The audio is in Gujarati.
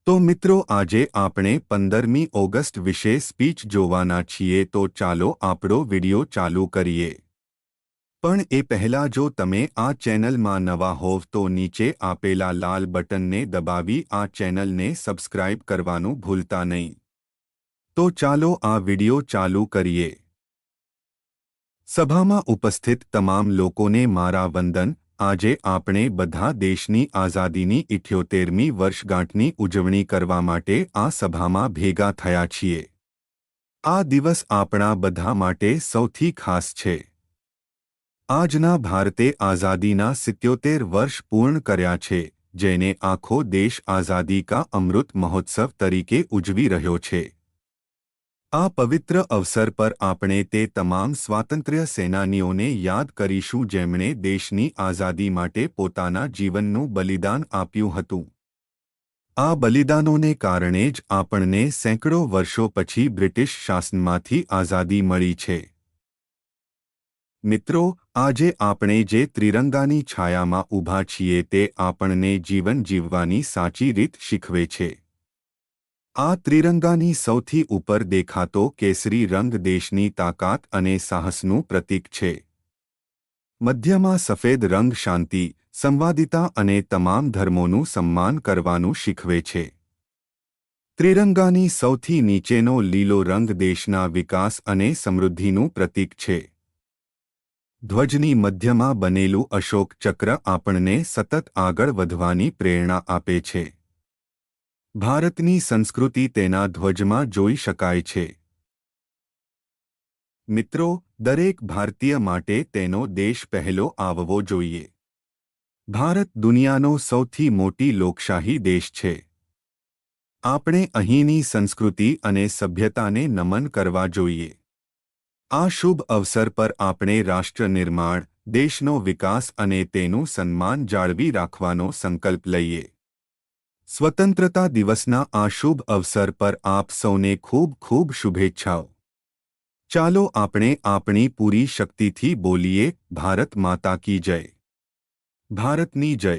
તો મિત્રો આજે આપણે 15મી ઓગસ્ટ વિશે સ્પીચ જોવાના છીએ તો ચાલો આપણો વિડિયો ચાલુ કરીએ। પણ એ પહેલા જો તમે આ ચેનલમાં નવા હોવ તો નીચે આપેલા લાલ બટનને દબાવી આ ચેનલને સબસ્ક્રાઇબ કરવાનું ભૂલતા નહીં। તો ચાલો આ વિડિયો ચાલુ કરીએ। સભામાં ઉપસ્થિત તમામ લોકોને મારા વંદન। આજે આપણે બધા દેશની આઝાદીની 78મી વર્ષગાંઠની ઉજવણી કરવા માટે આ સભામાં ભેગા થયા છીએ। આ દિવસ આપણા બધા માટે સૌથી ખાસ છે। આજના ભારતે આઝાદીના 77 વર્ષ પૂર્ણ કર્યા છે, જેને આખો દેશ આઝાદી કા અમૃત મહોત્સવ તરીકે ઉજવી રહ્યો છે। આ પવિત્ર અવસર પર આપણે તે તમામ સ્વાતંત્ર્ય સેનાનીઓને યાદ કરીશું જેમણે દેશની આઝાદી માટે પોતાના જીવનનું બલિદાન આપ્યું હતું। આ બલિદાનોને કારણે જ આપણને સેંકડો વર્ષો પછી બ્રિટિશ શાસનમાંથી આઝાદી મળી છે। મિત્રો, આજે આપણે જે ત્રિરંગાની છાયામાં ઊભા છીએ તે આપણને જીવન જીવવાની સાચી રીત શીખવે છે। આ ત્રિરંગાની સૌથી ઉપર દેખાતો કેસરી રંગ દેશની તાકાત અને સાહસનું પ્રતીક છે। મધ્યમાં સફેદ રંગ શાંતિ, સંવાદિતા અને તમામ ધર્મોનું સન્માન કરવાનું શીખવે છે। ત્રિરંગાની સૌથી નીચેનો લીલો રંગ દેશના વિકાસ અને સમૃદ્ધિનું પ્રતીક છે। ધ્વજની મધ્યમાં બનેલું અશોક ચક્ર આપણને સતત આગળ વધવાની પ્રેરણા આપે છે। ભારતની સંસ્કૃતિ તેના ધ્વજમાં જોઈ શકાય છે। મિત્રો, દરેક ભારતીય માટે તેનો દેશ પહેલો આવવો જોઈએ। ભારત દુનિયાનો સૌથી મોટી લોકશાહી દેશ છે। આપણે અહીંની સંસ્કૃતિ અને સભ્યતાને નમન કરવા જોઈએ। આ શુભ અવસર પર આપણે રાષ્ટ્ર નિર્માણ, દેશનો વિકાસ અને તેનું સન્માન જાળવી રાખવાનો સંકલ્પ લઈએ। સ્વતંત્રતા દિવસના આ શુભ અવસર પર આપ સૌને ખૂબ ખૂબ શુભેચ્છાઓ। ચાલો આપણે આપણી પૂરી શક્તિથી બોલીએ, ભારત માતા કી જય। ભારતની જય।